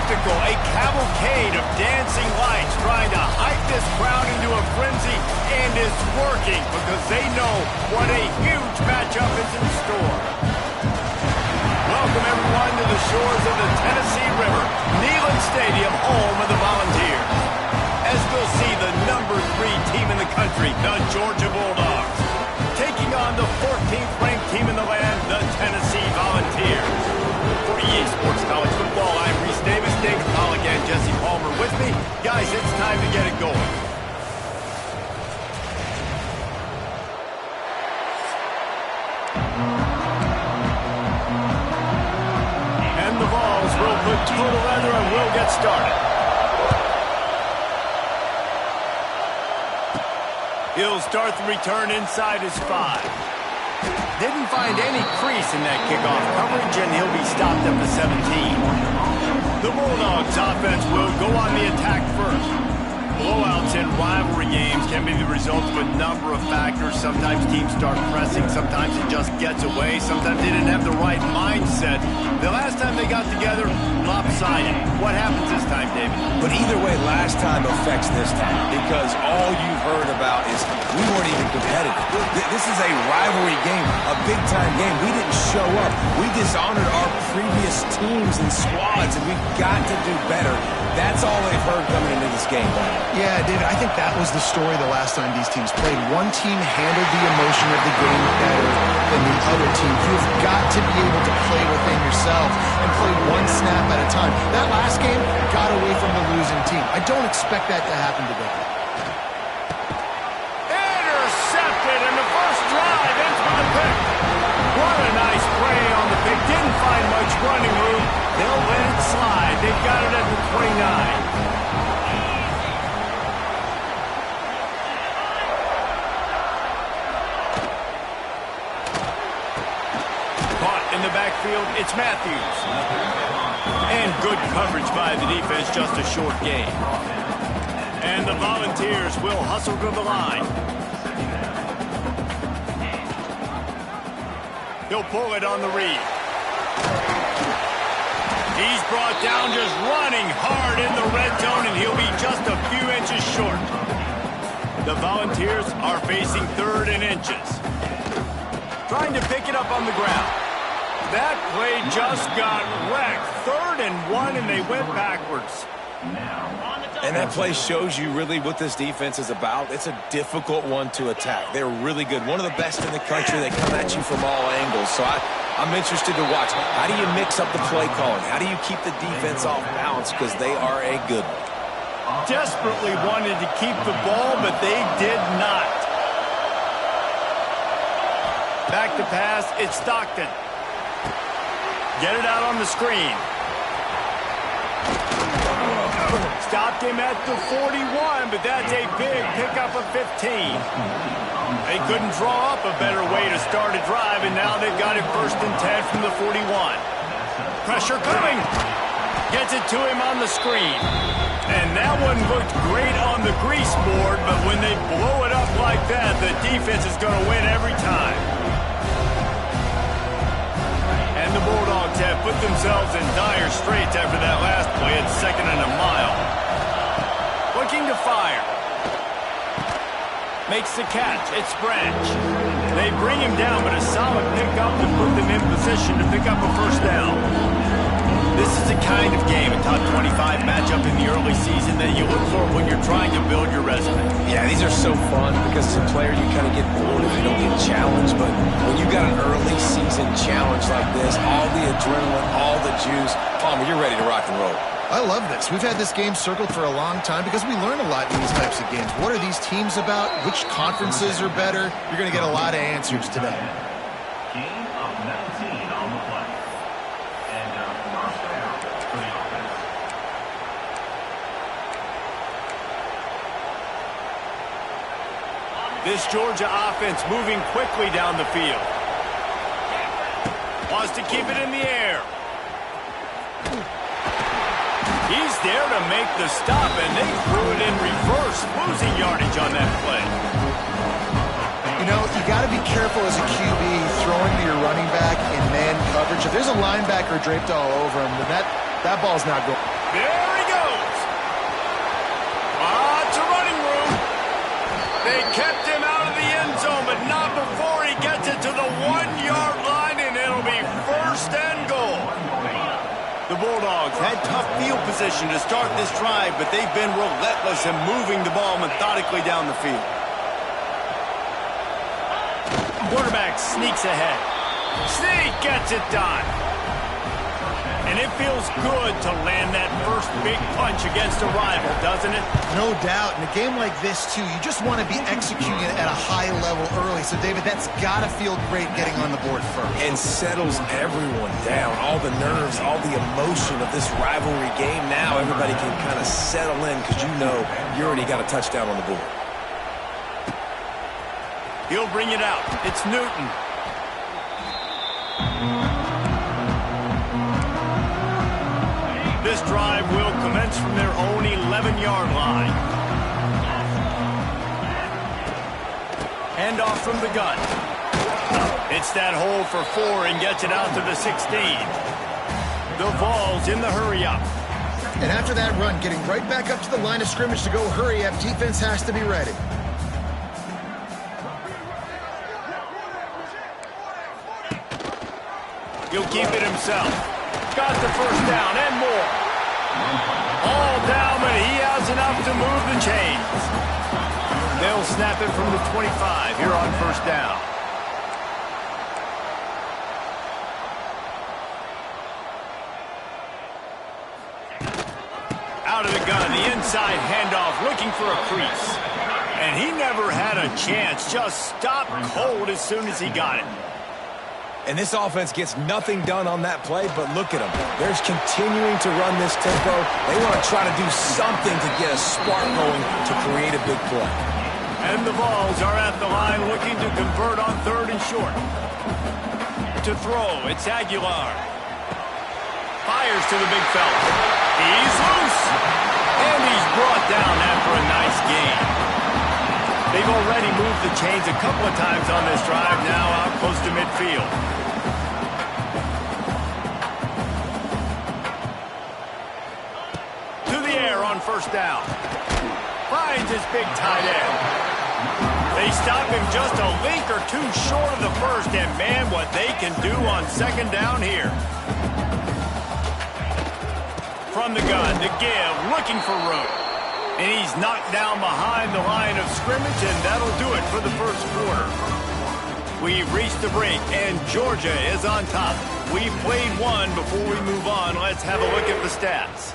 spectacle, a cavalcade of dancing lights trying to hype this crowd into a frenzy, and it's working because they know what a huge matchup is in store. Welcome everyone to the shores of the Tennessee River, Neyland Stadium, home of the Volunteers. As we'll see the number 3 team in the country, the Georgia Bulldogs, taking on the 14th ranked team in the land, the Tennessee Volunteers. For EA Sports College Football, I'm Reese Davis, David Pollock, and Jesse Palmer with me. Guys, it's time to get it going. And the balls will put total leather and we'll get started. He'll start the return inside his 5. Didn't find any crease in that kickoff coverage, and he'll be stopped at the 17. The Bulldogs offense will go on the attack first. Blowouts in rivalry games can be the result of a number of factors. Sometimes teams start pressing, sometimes it just gets away, sometimes they didn't have the right mindset. The last time they got together, lopsided. What happens this time, David? But either way, last time affects this time, because all you've heard about is we weren't even competitive. This is a rivalry game, a big-time game. We didn't show up. We dishonored our previous teams and squads, and we've got to do better. That's all they've heard coming into this game. Yeah, David, I think that was the story the last time these teams played. One team handled the emotion of the game better than the other team. You've got to be able to play within yourself and play one snap at a time. That last game got away from the losing team. I don't expect that to happen today. Intercepted, and the first drive ends with a pick. What a nice play on the pick. Didn't find much running room. They'll let it slide. They've got it at the 29. In the backfield, it's Matthews. And good coverage by the defense, just a short gain. And the Volunteers will hustle to the line. He'll pull it on the read. He's brought down just running hard in the red zone, and he'll be just a few inches short. The Volunteers are facing 3rd and inches. Trying to pick it up on the ground. That play just got wrecked. 3rd and 1, and they went backwards. And that play shows you really what this defense is about. It's a difficult one to attack. They're really good. One of the best in the country. They come at you from all angles. So I'm interested to watch. How do you mix up the play calling? How do you keep the defense off balance? Because they are a good one. Desperately wanted to keep the ball, but they did not. Back to pass, it's Stockton. Get it out on the screen. Stopped him at the 41, but that's a big pickup of 15. They couldn't draw up a better way to start a drive, and now they've got it 1st and 10 from the 41. Pressure coming. Gets it to him on the screen. And that one looked great on the grease board, but when they blow it up like that, the defense is going to win every time. And the Bulldogs have put themselves in dire straits after that last play. It's 2nd and a mile. Looking to fire. Makes the catch. It's Branch. They bring him down, but a solid pickup to put them in position to pick up a 1st down. This is the kind of game, a top 25 matchup in the early season, that you look for when you're trying to build your resume. Yeah, these are so fun because as a player you kind of get bored if you don't get challenged. But when you got an early season challenge like this, all the adrenaline, all the juice, Palmer, you're ready to rock and roll. I love this. We've had this game circled for a long time because we learn a lot in these types of games. What are these teams about? Which conferences are better? You're going to get a lot of answers today. Game of 19 on the play. And first down for the offense. This Georgia offense moving quickly down the field. Wants to keep it in the air. He's there to make the stop, and they threw it in reverse, losing yardage on that play. You know, you got to be careful as a QB throwing to your running back in man coverage. If there's a linebacker draped all over him, then that ball's not going. There he goes. Lots of running room. They kept him out of the end zone, but not before he gets it to the 1-yard line, and it'll be first and goal. The Bulldogs had tough field position to start this drive, but they've been relentless in moving the ball methodically down the field. Quarterback sneaks ahead. Sneak gets it done. And it feels good to land that first big punch against a rival, doesn't it? No doubt. In a game like this, too, you just want to be executing it at a high level early. So, David, that's got to feel great getting on the board first. And settles everyone down. All the nerves, all the emotion of this rivalry game. Now everybody can kind of settle in because you know you already got a touchdown on the board. He'll bring it out. It's Newton. This drive will commence from their own 11-yard line. Handoff from the gun. It's that hole for 4 and gets it out to the 16. The Vols in the hurry-up. And after that run, getting right back up to the line of scrimmage to go hurry-up, defense has to be ready. He'll keep it himself. Got the first down and more. All down, but he has enough to move the chains. They'll snap it from the 25 here on first down. Out of the gun, the inside handoff, looking for a crease. And he never had a chance, just stopped cold as soon as he got it. And this offense gets nothing done on that play, but look at them. They're continuing to run this tempo. They want to try to do something to get a spark going to create a big play. And the Vols are at the line looking to convert on 3rd and short. To throw, it's Aguilar. Fires to the big fella. He's loose. And he's brought down after a nice gain. They've already moved the chains a couple of times on this drive, now out close to midfield. To the air on first down. Finds his big tight end. They stop him just a link or two short of the first, and man, what they can do on 2nd down here. From the gun, to give, looking for room. And he's knocked down behind the line of scrimmage, and that'll do it for the first quarter. We've reached the break, and Georgia is on top. We've played one. Before we move on, let's have a look at the stats.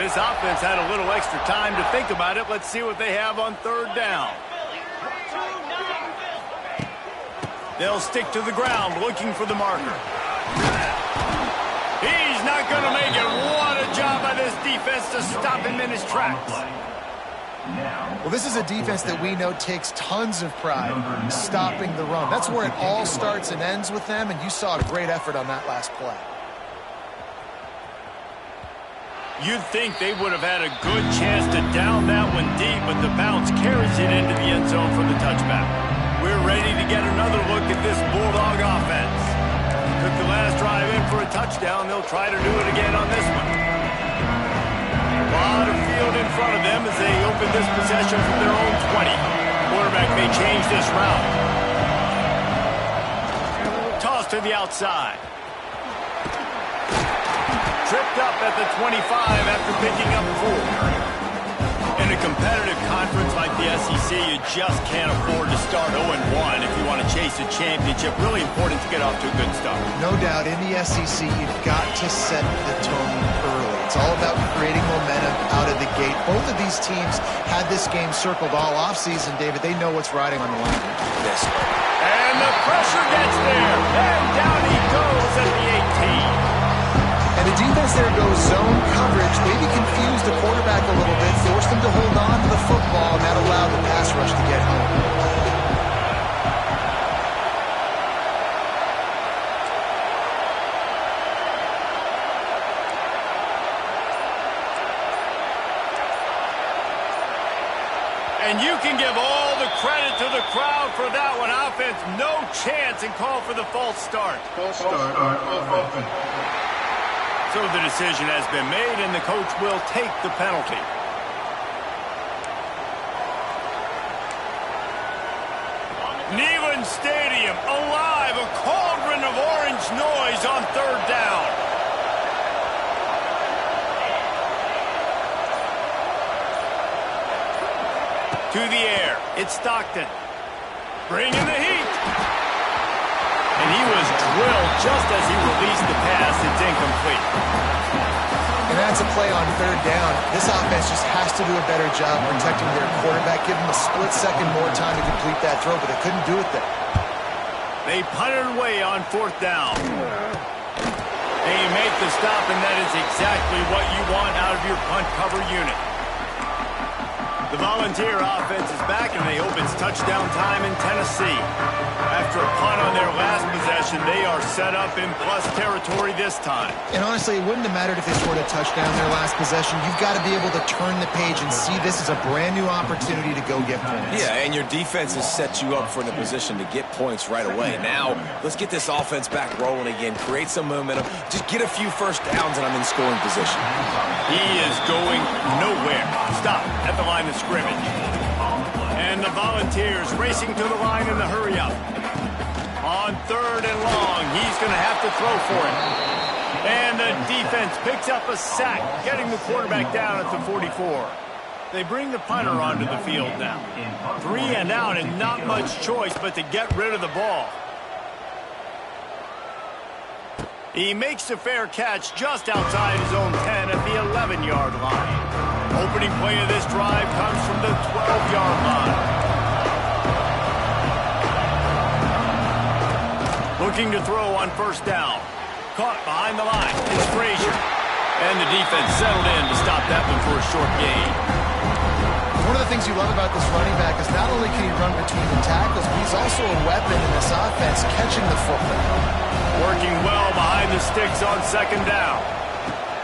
This offense had a little extra time to think about it. Let's see what they have on 3rd down. They'll stick to the ground, looking for the marker. He's not going to make it. What a job by this defense to stop him in his tracks. Well, this is a defense that we know takes tons of pride in stopping the run. That's where it all starts and ends with them, and you saw a great effort on that last play. You'd think they would have had a good chance to down that one deep, but the bounce carries it into the end zone for the touchback. We're ready to get another look at this Bulldog offense. Took the last drive in for a touchdown. They'll try to do it again on this one. A lot of field in front of them as they open this possession from their own 20. Quarterback may change this route. Toss to the outside. Tripped up at the 25 after picking up 4. In a competitive conference like the SEC, you just can't afford to start 0-1 if you want to chase a championship. Really important to get off to a good start. No doubt, in the SEC, you've got to set the tone early. It's all about creating momentum out of the gate. Both of these teams had this game circled all offseason, David. They know what's riding on the line. Yes. And the pressure gets there. And down he goes at the 18. And the defense there goes zone coverage, maybe confused the quarterback a little bit, forced him to hold on to the football, and that allowed the pass rush to get home. And you can give all the credit to the crowd for that one. Offense, no chance, and call for the false start. False start on offense. So the decision has been made, and the coach will take the penalty. Neyland Stadium, alive, a cauldron of orange noise on third down. To the air, it's Stockton. Bringing the heat. And he was drilled just as he released the pass. It's incomplete. And that's a play on third down. This offense just has to do a better job protecting their quarterback. Give him a split second more time to complete that throw, but they couldn't do it there. They punted away on fourth down. They make the stop, and that is exactly what you want out of your punt cover unit. The Volunteer offense is back, and they hope it's touchdown time in Tennessee. After a punt on their last possession, they are set up in plus territory this time. And honestly, it wouldn't have mattered if they scored a touchdown their last possession. You've got to be able to turn the page and see this as a brand new opportunity to go get points. Yeah, and your defense has set you up for the position to get points right away. Now, let's get this offense back rolling again, create some momentum, just get a few first downs, and I'm in scoring position. He is going nowhere. Stop at the line of scrimmage. And the Volunteers racing to the line in the hurry-up. On third and long, he's going to have to throw for it. And the defense picks up a sack, getting the quarterback down at the 44. They bring the punter onto the field now. 3 and out, and not much choice but to get rid of the ball. He makes a fair catch just outside his own 10 at the 11-yard line. Opening play of this drive comes from the 12-yard line. Looking to throw on first down. Caught behind the line. It's Frazier. And the defense settled in to stop that one for a short gain. One of the things you love about this running back is not only can he run between the tackles, but he's also a weapon in this offense, catching the football. Working well behind the sticks on second down.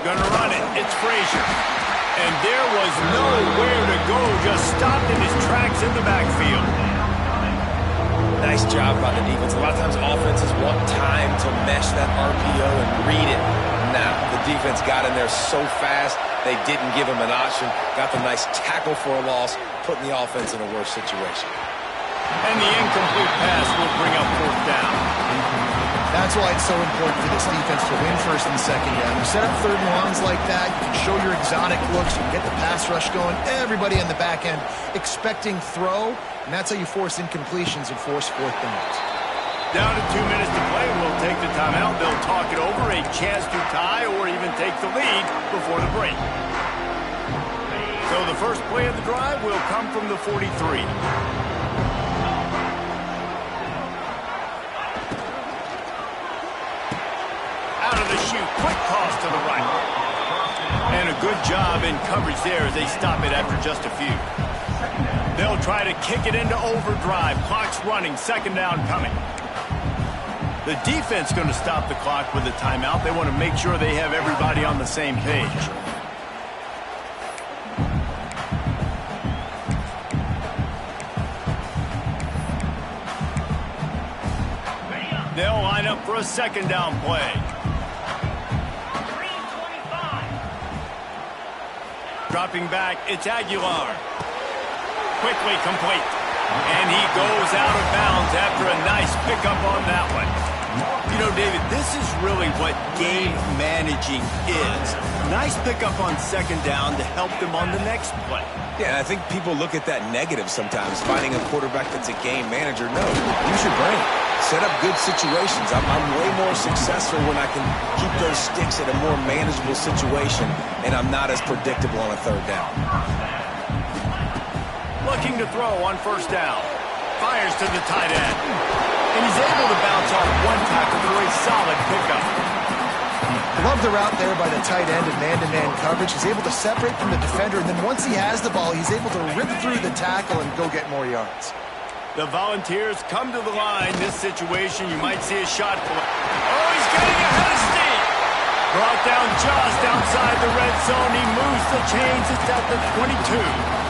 Gonna run it. It's Frazier. And there was nowhere to go. Just stopped in his tracks in the backfield. Nice job by the defense. A lot of times offenses want time to mesh that RPO and read it. Now, the defense got in there so fast, they didn't give him an option. Got the nice tackle for a loss, putting the offense in a worse situation. And the incomplete pass will bring up fourth down. That's why it's so important for this defense to win first and second down. You set up third and longs like that, you can show your exotic looks, you can get the pass rush going, everybody on the back end expecting throw, and that's how you force incompletions and force fourth downs. Down to 2 minutes to play. We'll take the timeout. They'll talk it over, a chance to tie or even take the lead before the break. So the first play of the drive will come from the 43. Out of the chute, quick toss to the right. And a good job in coverage there as they stop it after just a few. They'll try to kick it into overdrive. Clock's running, second down coming. The defense going to stop the clock with a timeout. They want to make sure they have everybody on the same page. They'll line up for a second down play. Dropping back, it's Aguilar. Quickly complete. And he goes out of bounds after a nice pickup on that one. You know, David, this is really what game managing is. Nice pickup on second down to help them on the next play. Yeah, I think people look at that negative sometimes, finding a quarterback that's a game manager. No, use your brain. Set up good situations. I'm way more successful when I can keep those sticks at a more manageable situation, and I'm not as predictable on a third down. Looking to throw on first down. Fires to the tight end. And he's able to bounce off one tackle for a solid pickup. Love the route there by the tight end in man-to-man coverage. He's able to separate from the defender, and then once he has the ball, he's able to rip through the tackle and go get more yards. The Volunteers come to the line. This situation, you might see a shot for it. Oh, he's getting ahead of steam. Brought down just outside the red zone. He moves the chains. It's at the 22.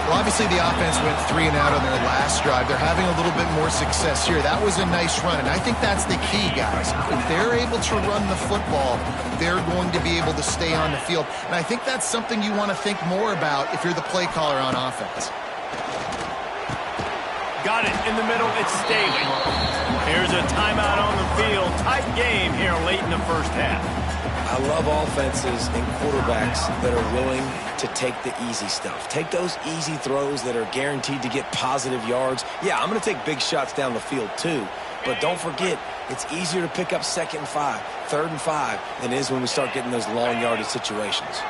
Well, obviously the offense went 3 and out on their last drive. They're having a little bit more success here. That was a nice run, and I think that's the key, guys. If they're able to run the football, they're going to be able to stay on the field. And I think that's something you want to think more about if you're the play caller on offense. Got it in the middle. It's Staley. Here's a timeout on the field. Tight game here late in the first half. I love offenses and quarterbacks that are willing to take the easy stuff. Take those easy throws that are guaranteed to get positive yards. Yeah, I'm going to take big shots down the field too. But don't forget, it's easier to pick up 2nd and 5, 3rd and 5 than it is when we start getting those long yardage situations.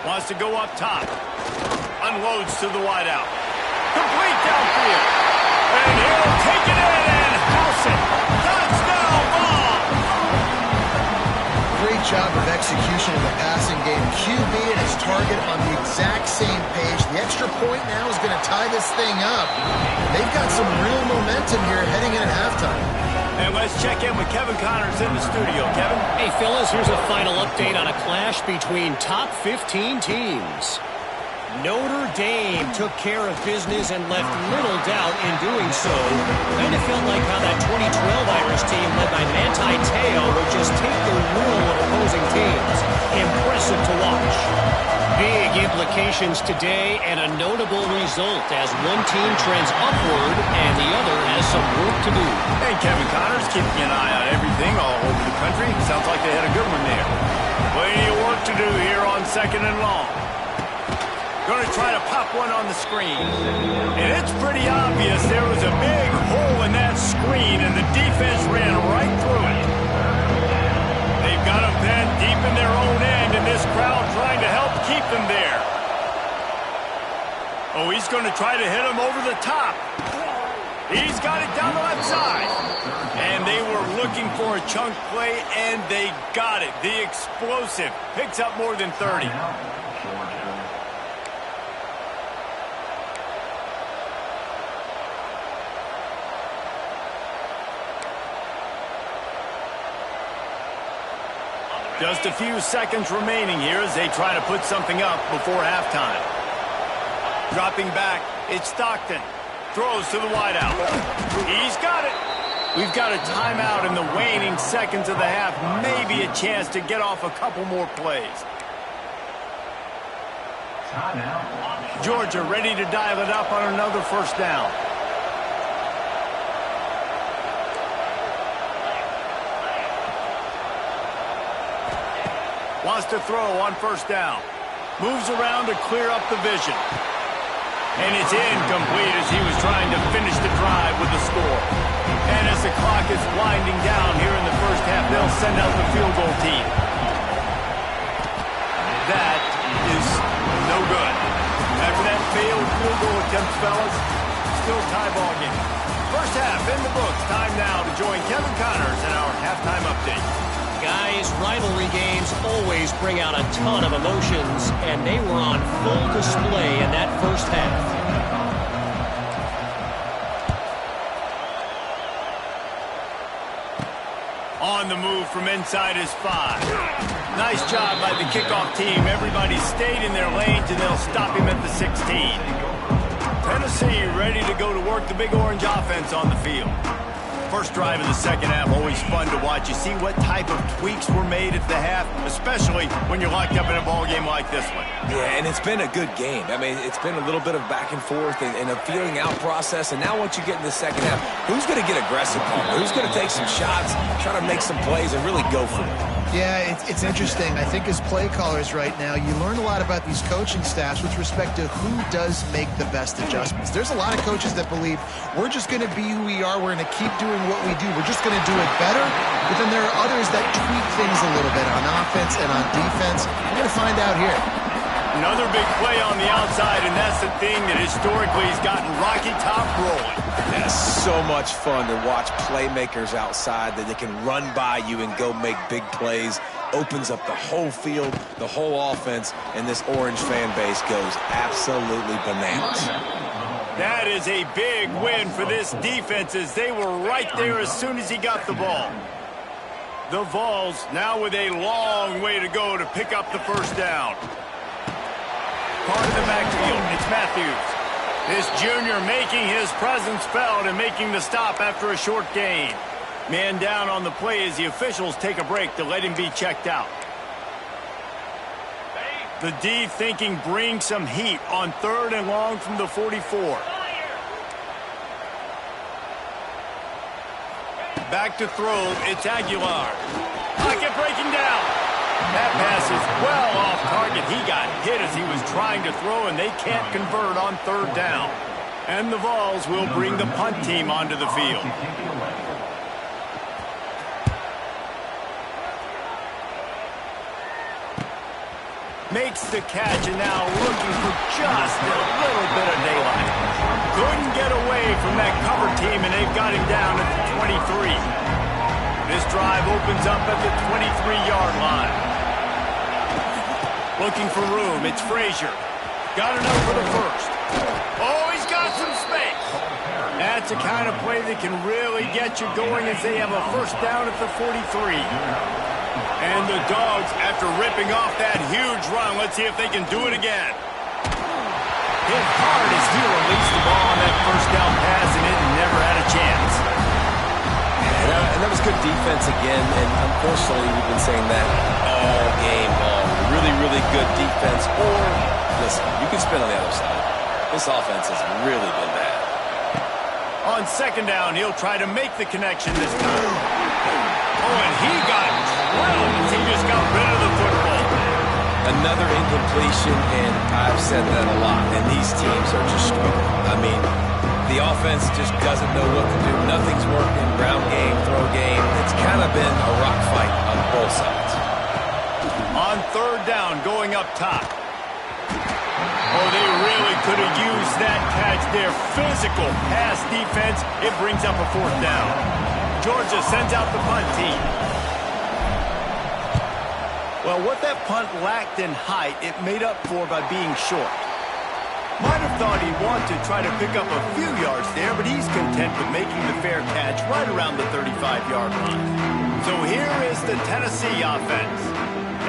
Wants to go up top. Unloads to the wideout. Complete downfield. And he'll take it in and house it. Touchdown ball. Great job of execution in the passing game. QB and his target on the exact same page. The extra point now is going to tie this thing up. They've got some real momentum here heading in at halftime. And let's check in with Kevin Connors in the studio. Kevin? Hey, fellas, here's a final update on a clash between top 15 teams. Notre Dame took care of business and left little doubt in doing so. Kind of felt like how that 2012 Irish team led by Ncaa would just take the will of opposing teams. Impressive to watch. Big implications today and a notable result as one team trends upward and the other has some work to do. Hey, Kevin Connors keeping an eye on everything all over the country. Sounds like they had a good one there. Plenty of work to do here on 2nd and long. Going to try to pop one on the screen. And it's pretty obvious there was a big hole in that screen, and the defense ran right through it. They've got them then deep in their own end, and this crowd trying to help keep them there. Oh, he's going to try to hit him over the top. He's got it down the left side. And they were looking for a chunk play, and they got it. The explosive picks up more than 30. Just a few seconds remaining here as they try to put something up before halftime. Dropping back, it's Stockton. Throws to the wideout. He's got it. We've got a timeout in the waning seconds of the half. Maybe a chance to get off a couple more plays. Georgia ready to dial it up on another first down. Wants to throw on first down. Moves around to clear up the vision. And it's incomplete as he was trying to finish the drive with the score. And as the clock is winding down here in the first half, they'll send out the field goal team. That is no good. After that failed field goal attempt, fellas, still tie ball game. First half in the books. Time now to join Kevin Connors in our halftime update. Guys, rivalry games always bring out a ton of emotions, and they were on full display in that first half. On the move from inside his 5. Nice job by the kickoff team. Everybody stayed in their lanes, and they'll stop him at the 16. Tennessee ready to go to work the Big Orange offense on the field. First drive of the second half, always fun to watch. You see what type of tweaks were made at the half, especially when you're locked up in a ball game like this one. Yeah, and it's been a good game. I mean, it's been a little bit of back and forth and a feeling out process. And now once you get in the second half, who's going to get aggressive, Palmer? Who's going to take some shots, try to make some plays, and really go for it? Yeah, it's interesting. I think as play callers right now, you learn a lot about these coaching staffs with respect to who does make the best adjustments. There's a lot of coaches that believe we're just going to be who we are. We're going to keep doing what we do. We're just going to do it better. But then there are others that tweak things a little bit on offense and on defense. We're going to find out here. Another big play on the outside, and that's the thing that historically has gotten Rocky Top rolling. That's so much fun to watch playmakers outside that they can run by you and go make big plays. Opens up the whole field, the whole offense, and this Orange fan base goes absolutely bananas. That is a big win for this defense as they were right there as soon as he got the ball. The Vols now with a long way to go to pick up the first down. part of the backfield. It's Matthews. This junior making his presence felt and making the stop after a short gain. Man down on the play as the officials take a break to let him be checked out. The D thinking bring some heat on 3rd and long from the 44. Back to throw, it's Aguilar. Pocket breaking down. That pass is well off target. He got hit as he was trying to throw, and they can't convert on 3rd down. And the Vols will bring the punt team onto the field. Makes the catch, and now looking for just a little bit of daylight. Couldn't get away from that cover team, and they've got him down at the 23. This drive opens up at the 23-yard line. Looking for room, it's Frazier. Got enough for the first. Oh, he's got some space. That's the kind of play that can really get you going as they have a first down at the 43. And the Dogs, after ripping off that huge run, let's see if they can do it again. Hit hard as he released the ball on that first down pass, and it never had a chance. And that was good defense again, and unfortunately we've been saying that all game long. Really, really good defense. Or, listen, you can spin on the other side. This offense has really been bad. On 2nd down, he'll try to make the connection this time. Oh, and he got drilled as he just got rid of the football. Another incompletion, and I've said that a lot, and these teams are just struggling. I mean, the offense just doesn't know what to do. Nothing's working. Ground game, throw game. It's kind of been a rock fight on both sides. On 3rd down, going up top. Oh, they really could have used that catch there. Physical pass defense. It brings up a 4th down. Georgia sends out the punt team. Well, what that punt lacked in height, it made up for by being short. Might have thought he'd want to try to pick up a few yards there, but he's content with making the fair catch right around the 35-yard line. So here is the Tennessee offense.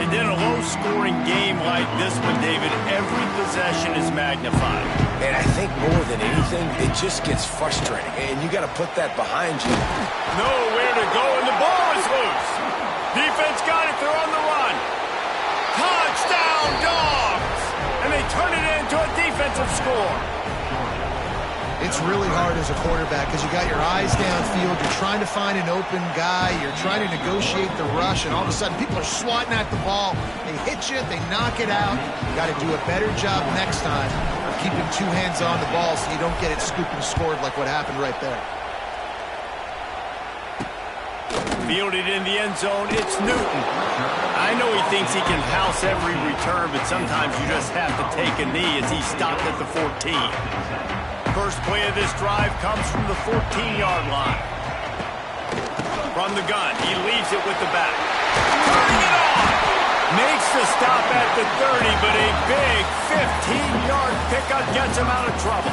And in a low-scoring game like this one, David, every possession is magnified. And I think more than anything, it just gets frustrating. And you got to put that behind you. Nowhere to go, and the ball is loose. Defense got it. They're on the run. Touchdown, Dogs! And they turn it into a defensive score. It's really hard as a quarterback because you got your eyes downfield. You're trying to find an open guy. You're trying to negotiate the rush, and all of a sudden people are swatting at the ball. They hit you. They knock it out. You got to do a better job next time of keeping 2 hands on the ball so you don't get it scooped and scored like what happened right there. Fielded in the end zone, it's Newton. I know he thinks he can house every return, but sometimes you just have to take a knee as he stopped at the 14. First play of this drive comes from the 14-yard line. From the gun, he leaves it with the back. Turning it on! Makes the stop at the 30, but a big 15-yard pickup gets him out of trouble.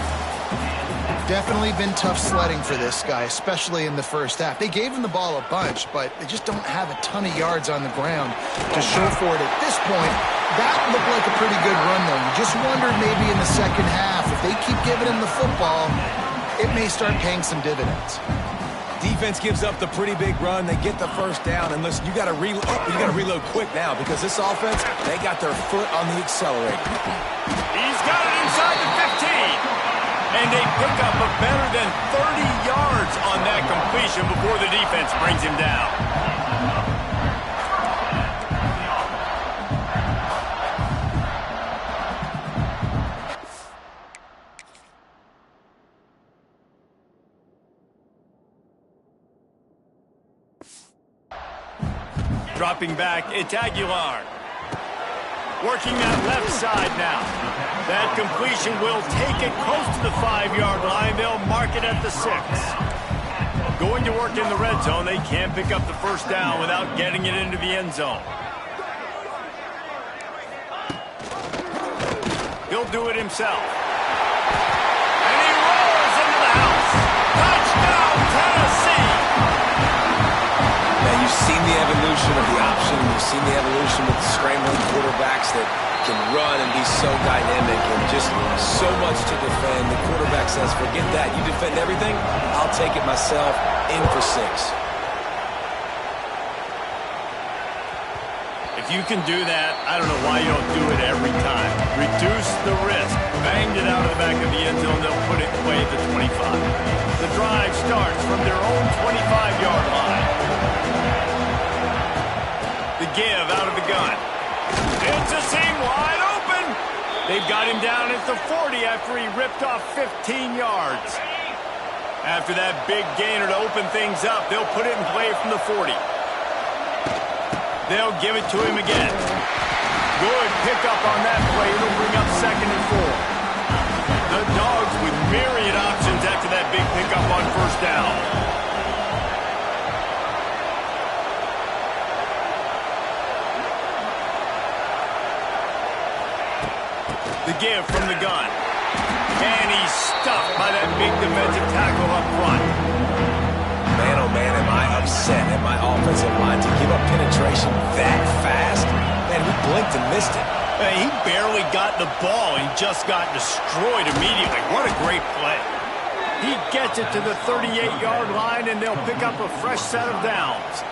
Definitely been tough sledding for this guy, especially in the first half. They gave him the ball a bunch, but they just don't have a ton of yards on the ground to show for it. At this point, that looked like a pretty good run, though. You just wondered maybe in the second half, if they keep giving him the football, it may start paying some dividends. Defense gives up the pretty big run. They get the first down, and listen, you got to reload quick now because this offense, they got their foot on the accelerator. He's got it inside the 15. And they pick up a better than 30 yards on that completion before the defense brings him down. Dropping back, it's Aguilar. Working that left side now. That completion will take it close to the 5-yard line. They'll mark it at the 6. Going to work in the red zone. They can't pick up the first down without getting it into the end zone. He'll do it himself. And he rolls into the house. Touchdown, Tennessee! Now, you've seen the evolution of the option. You've seen the evolution with scrambling quarterbacks that can run and be so dynamic and just so much to defend. The quarterback says, forget that. You defend everything, I'll take it myself. In for 6. If you can do that, I don't know why you don't do it every time. Reduce the risk. Banged it out of the back of the end zone. They'll put it away at the 25. The drive starts from their own 25-yard line. The give out of the gun. It's a seam wide open. They've got him down at the 40 after he ripped off 15 yards. After that big gainer to open things up, they'll put it in play from the 40. They'll give it to him again. Good pickup on that play. It'll bring up 2nd and 4. The Dogs with myriad options after that big pickup on 1st down. The give from the gun. And he's stuffed by that big defensive tackle up front. Man, oh man, am I upset at my offensive line to give up penetration that fast? Man, we blinked and missed it. He barely got the ball and just got destroyed immediately. What a great play. He gets it to the 38-yard line, and they'll pick up a fresh set of downs.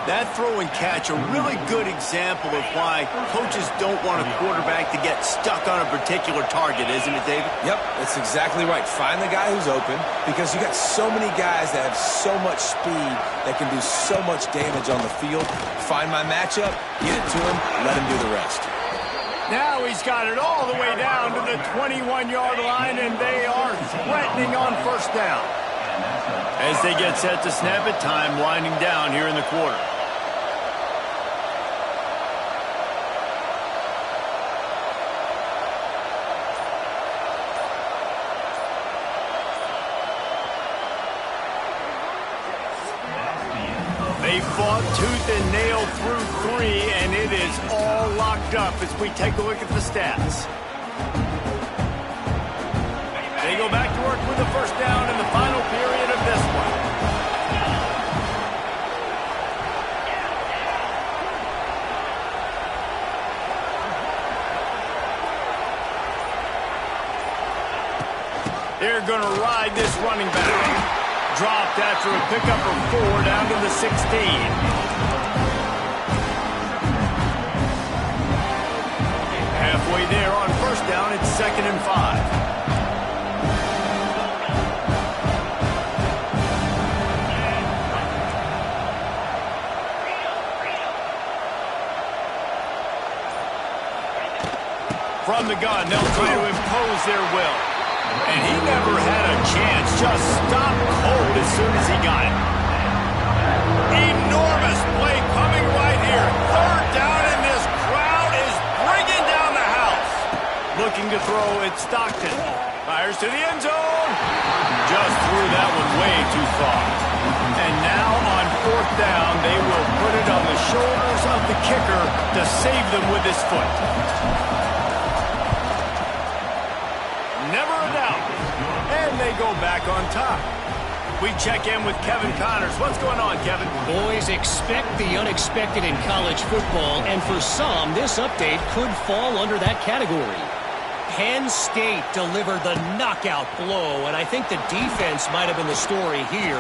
That throw and catch, a really good example of why coaches don't want a quarterback to get stuck on a particular target, isn't it, David? Yep, that's exactly right. Find the guy who's open, because you got so many guys that have so much speed that can do so much damage on the field. Find my matchup, get it to him, let him do the rest. Now he's got it all the way down to the 21-yard line, and they are threatening on 1st down. As they get set to snap it, time winding down here in the quarter. They fought tooth and nail through 3, and it is all locked up as we take a look at the stats. They go back to work with the 1st down in the final period of this one. They're going to ride this running back. Dropped after a pickup of 4 down to the 16. Halfway there on 1st down, it's 2nd and 5. From the gun, they'll try to impose their will. And he never had a chance. Just stopped cold as soon as he got it. Enormous play coming right here. 3rd down, and this crowd is bringing down the house. Looking to throw, it's Stockton. Fires to the end zone. Just threw that one way too far. And now on 4th down, they will put it on the shoulders of the kicker to save them with his foot. Never a doubt. And they go back on top. We check in with Kevin Connors. What's going on, Kevin? Boys, expect the unexpected in college football, and for some, this update could fall under that category. Penn State delivered the knockout blow, and I think the defense might have been the story here.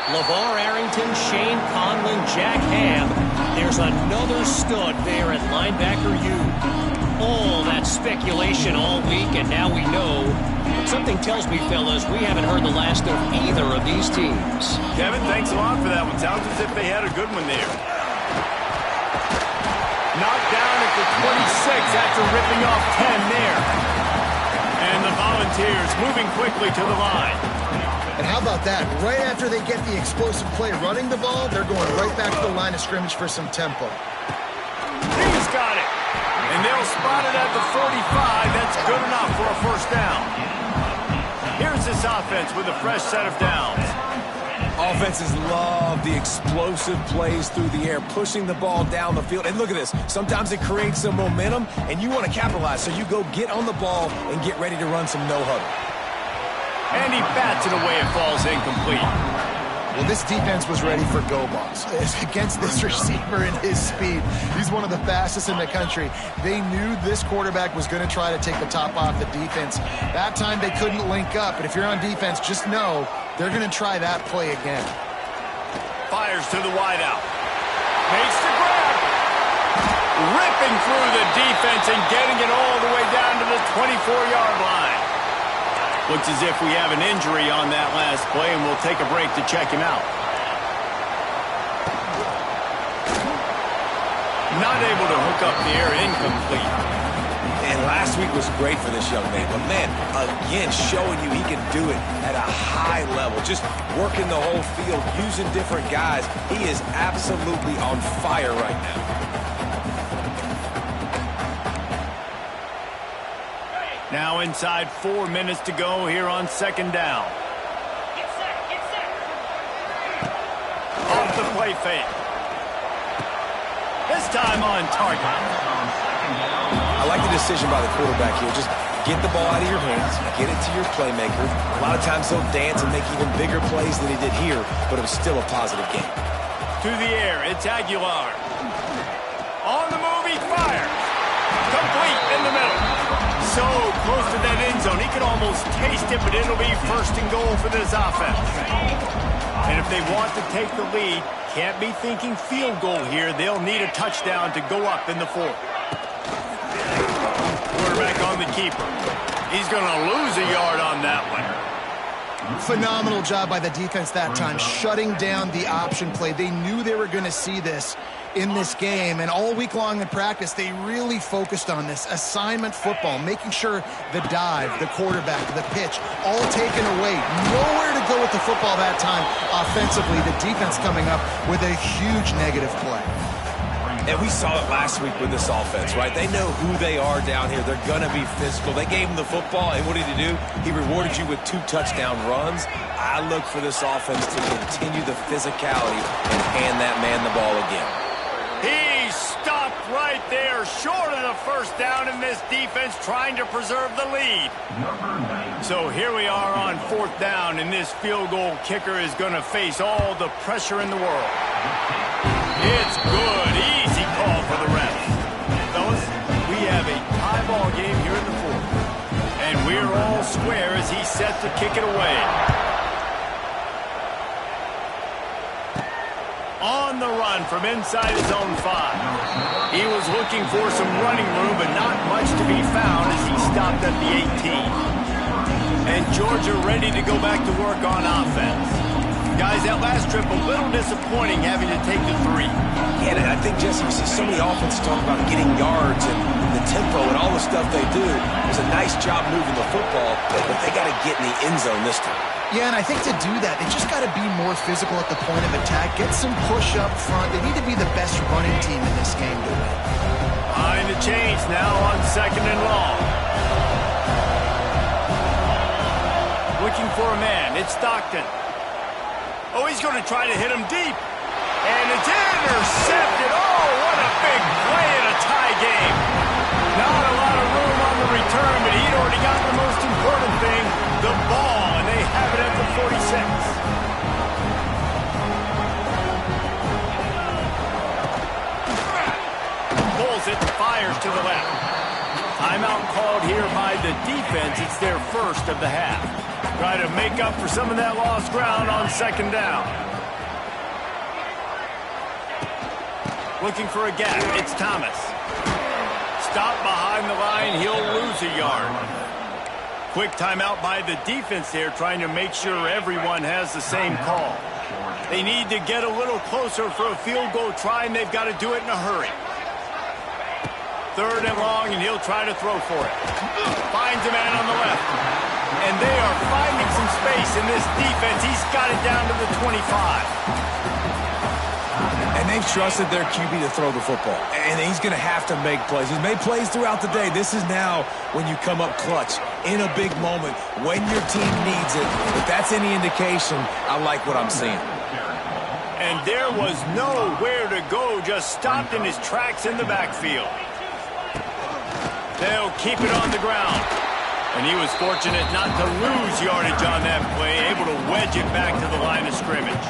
LeVar Arrington, Shane Conlon, Jack Ham. There's another stud there at linebacker U. All that speculation all week, and now we know. But something tells me, fellas, we haven't heard the last of either of these teams. Kevin, thanks a lot for that one. Sounds as if they had a good one there. Knocked down at the 26 after ripping off 10 there. And the Volunteers moving quickly to the line. And how about that? Right after they get the explosive play running the ball, they're going right back to the line of scrimmage for some tempo. He's got it. And they'll spot it at the 45. That's good enough for a 1st down. Here's this offense with a fresh set of downs. Offenses love the explosive plays through the air, pushing the ball down the field. And look at this. Sometimes it creates some momentum, and you want to capitalize. So you go get on the ball and get ready to run some no-huddle. And he bats it away. It falls incomplete. Well, this defense was ready for go balls. Against this receiver and his speed, he's one of the fastest in the country. They knew this quarterback was going to try to take the top off the defense. That time they couldn't link up, but if you're on defense, just know they're going to try that play again. Fires to the wideout. Makes the grab. Ripping through the defense and getting it all the way down to the 24-yard line. Looks as if we have an injury on that last play, and we'll take a break to check him out. Not able to hook up the air, incomplete. And last week was great for this young man. But, man, again, showing you he can do it at a high level. Just working the whole field, using different guys. He is absolutely on fire right now. Now inside 4 minutes to go here on second down. Get set, get set. Off the play fake. This time on target. I like the decision by the quarterback here. Just get the ball out of your hands, get it to your playmaker. A lot of times he'll dance and make even bigger plays than he did here, but it was still a positive game. To the air, it's Aguilar. On the move, he fires. Complete in the middle. So close to that end zone, he can almost taste it, but it'll be first and goal for this offense. And if they want to take the lead, can't be thinking field goal here. They'll need a touchdown to go up in the fourth. Quarterback on the keeper. He's going to lose a yard on that one. Phenomenal job by the defense that time, shutting down the option play. They knew they were going to see this in this game, and all week long in practice, they really focused on this assignment football, making sure the dive, the quarterback, the pitch, all taken away. Nowhere to go with the football that time offensively. The defense coming up with a huge negative play. And we saw it last week with this offense, right? They know who they are down here. They're going to be physical. They gave him the football, and what did he do? He rewarded you with 2 touchdown runs. I look for this offense to continue the physicality and hand that man the ball again. He stopped right there, short of the first down, in this defense trying to preserve the lead. So here we are on 4th down, and this field goal kicker is going to face all the pressure in the world. It's good. Easy call for the refs. Fellas, we have a tie ball game here in the 4th. And we're all square as he's set to kick it away. On the run from inside his own 5. He was looking for some running room, but not much to be found as he stopped at the 18. And Georgia ready to go back to work on offense. Guys, that last trip a little disappointing having to take the 3. Yeah, and I think, Jesse, you see so many offenses talk about getting yards and the tempo and all the stuff they do. It was a nice job moving the football, but they got to get in the end zone this time. Yeah, and I think to do that, they just got to be more physical at the point of attack, get some push up front. They need to be the best running team in this game to win. Behind the chains now on 2nd and long. Looking for a man. It's Stockton. Oh, he's going to try to hit him deep. And it's intercepted. Oh, what a big play in a tie game. Not a lot of room on the return, but he'd already got the most important thing, the ball, and they have it at the 46. Pulls it, fires to the left. Timeout called here by the defense. It's their first of the half. Try to make up for some of that lost ground on 2nd down. Looking for a gap. It's Thomas. Stop behind the line. He'll lose a yard. Quick timeout by the defense there, trying to make sure everyone has the same call. They need to get a little closer for a field goal try, and they've got to do it in a hurry. 3rd and long, and he'll try to throw for it. Finds a man on the left. And they are finding some space in this defense. He's got it down to the 25. And they've trusted their QB to throw the football. And he's going to have to make plays. He's made plays throughout the day. This is now when you come up clutch in a big moment when your team needs it. If that's any indication, I like what I'm seeing. And there was nowhere to go, just stopped in his tracks in the backfield. They'll keep it on the ground. And he was fortunate not to lose yardage on that play, able to wedge it back to the line of scrimmage.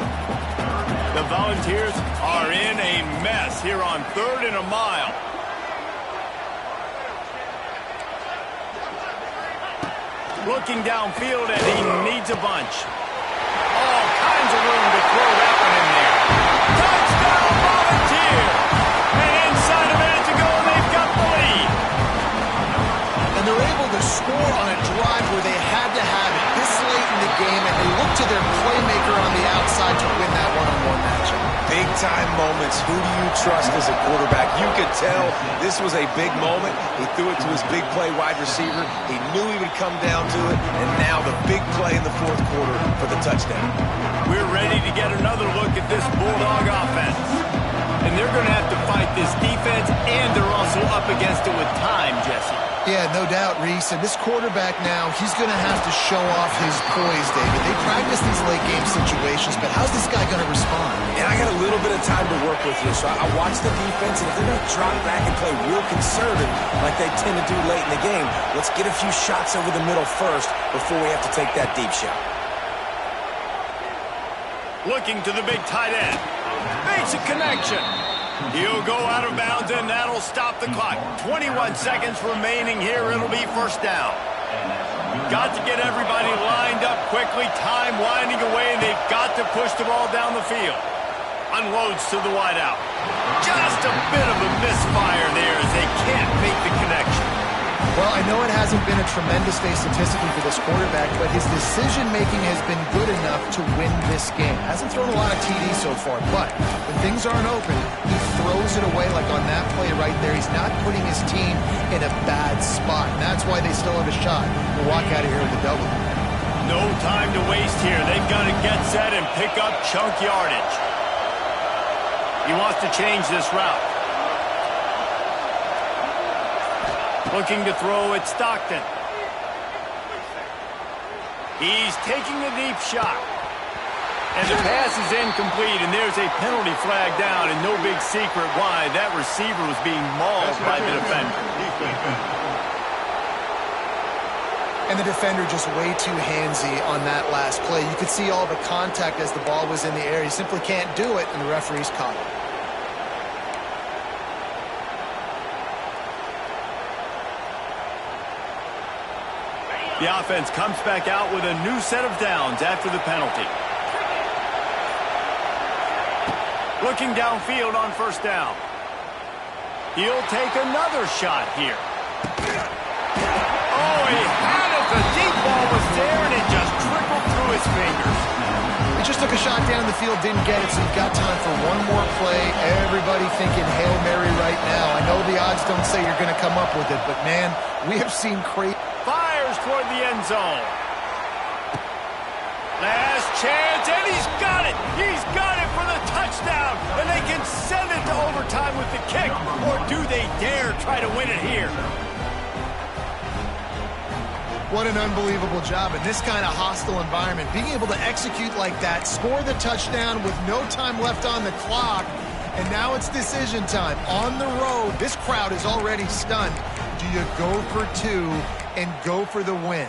The Volunteers are in a mess here on 3rd and a mile. Looking downfield, and he needs a bunch. All kinds of room to throw that one in there. Touchdown, Volunteer! And inside a minute to go, they've got the lead. And they're able to score on a drive where they had to have it this late in the game, and they look to their playmaker on the outside to win that one-on-one matchup. Big-time moments. Who do you trust as a quarterback? You could tell this was a big moment. He threw it to his big play wide receiver. He knew he would come down to it, and now the big play in the 4th quarter for the touchdown. We're ready to get another look at this Bulldog offense. And they're going to have to fight this defense, and they're also up against it with time, Jesse. Yeah, no doubt, Reese. And this quarterback now, he's going to have to show off his poise, David. They practice these late-game situations, but how's this guy going to respond? And I got a little bit of time to work with here, so I watch the defense, and if they're going to drop back and play real conservative like they tend to do late in the game, let's get a few shots over the middle first before we have to take that deep shot. Looking to the big tight end. Makes a connection. He'll go out of bounds, and that'll stop the clock. 21 seconds remaining here. It'll be 1st down. Got to get everybody lined up quickly. Time winding away, and they've got to push the ball down the field. Unloads to the wideout. Just a bit of a misfire there as they can't make the connection. Well, I know it hasn't been a tremendous day statistically for this quarterback, but his decision-making has been good enough to win this game. Hasn't thrown a lot of TDs so far, but when things aren't open, he throws it away like on that play right there. He's not putting his team in a bad spot, and that's why they still have a shot to walk out of here with a W. No time to waste here. They've got to get set and pick up chunk yardage. He wants to change this route. Looking to throw at Stockton. He's taking a deep shot. And the pass is incomplete, and there's a penalty flag down, and no big secret why. That receiver was being mauled by the defender. And the defender just way too handsy on that last play. You could see all the contact as the ball was in the air. He simply can't do it, and the referee's caught it. The offense comes back out with a new set of downs after the penalty. Looking downfield on 1st down. He'll take another shot here. Oh, he had it. The deep ball was there, and it just trickled through his fingers. He just took a shot down the field, didn't get it, so you've got time for one more play. Everybody thinking Hail Mary right now. I know the odds don't say you're going to come up with it, but, man, we have seen crazy. Fires toward the end zone. Last chance, and he's got it. He's got it for the touchdown, and they can send it to overtime with the kick, or do they dare try to win it here? What an unbelievable job in this kind of hostile environment. Being able to execute like that, score the touchdown with no time left on the clock, and now it's decision time. On the road, this crowd is already stunned. Do you go for 2 and go for the win?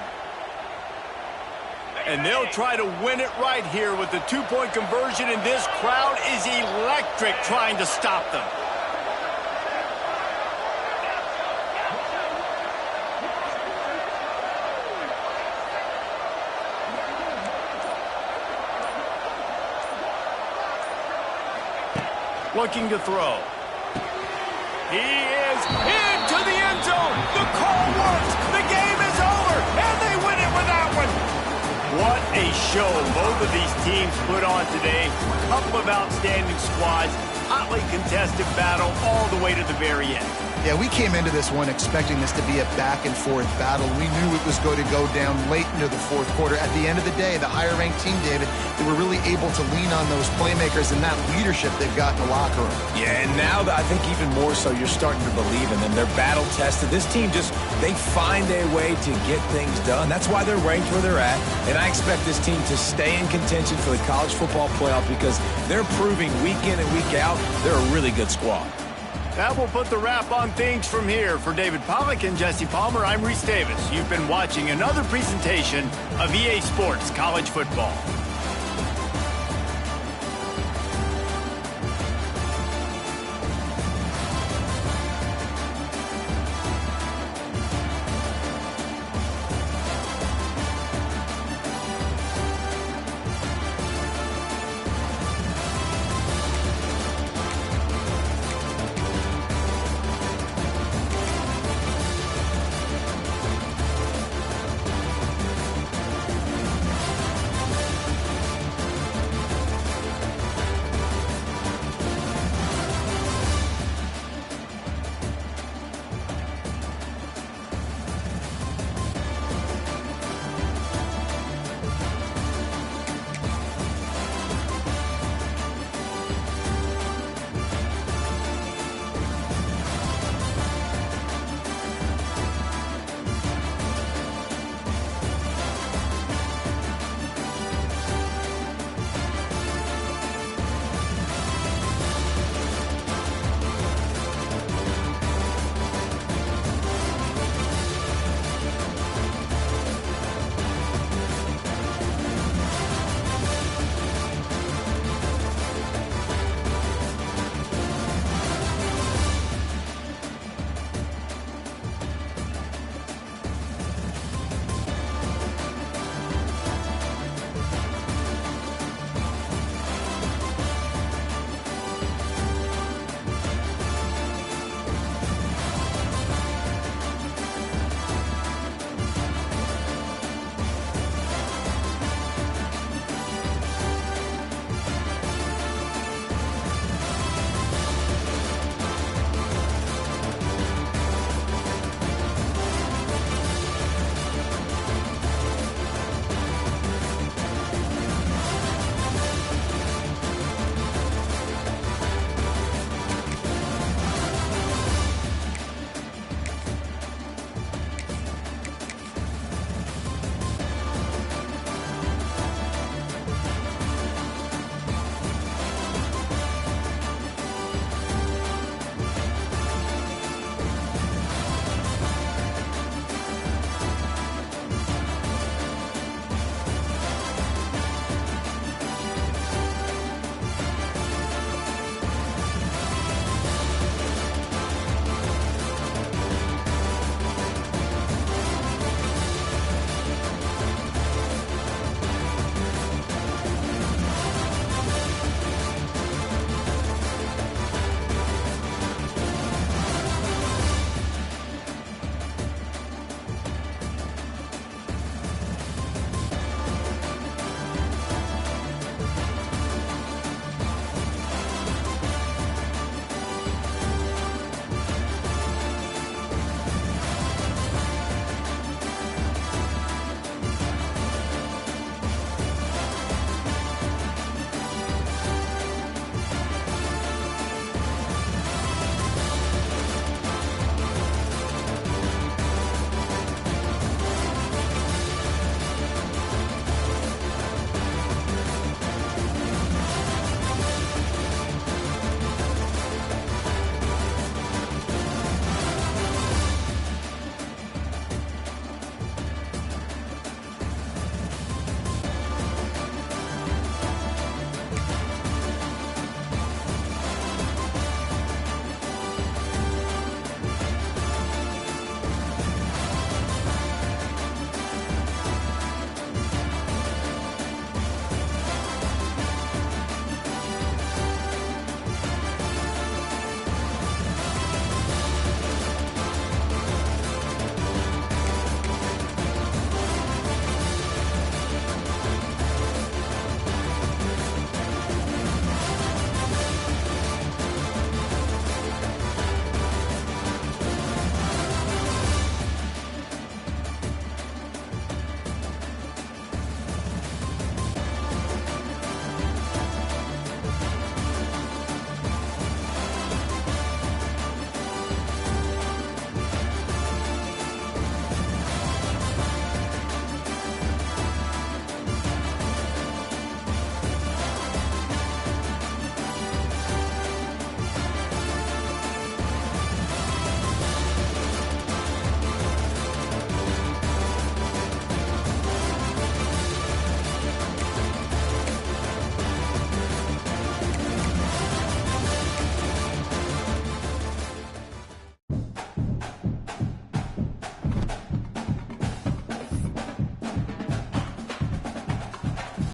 And they'll try to win it right here with the 2-point conversion, and this crowd is electric trying to stop them. Looking to throw. He is into the end zone. The call works. The game is over, and they win it with that one. What a show both of these teams put on today. Couple of outstanding squads. Hotly contested battle all the way to the very end. Yeah, we came into this one expecting this to be a back-and-forth battle. We knew it was going to go down late into the 4th quarter. At the end of the day, the higher-ranked team, David, they were really able to lean on those playmakers and that leadership they've got in the locker room. Yeah, and now I think even more so, you're starting to believe in them. They're battle-tested. This team they find a way to get things done. That's why they're ranked where they're at. And I expect this team to stay in contention for the college football playoff because they're proving week in and week out they're a really good squad. That will put the wrap on things from here. For David Pollack and Jesse Palmer, I'm Reese Davis. You've been watching another presentation of EA Sports College Football.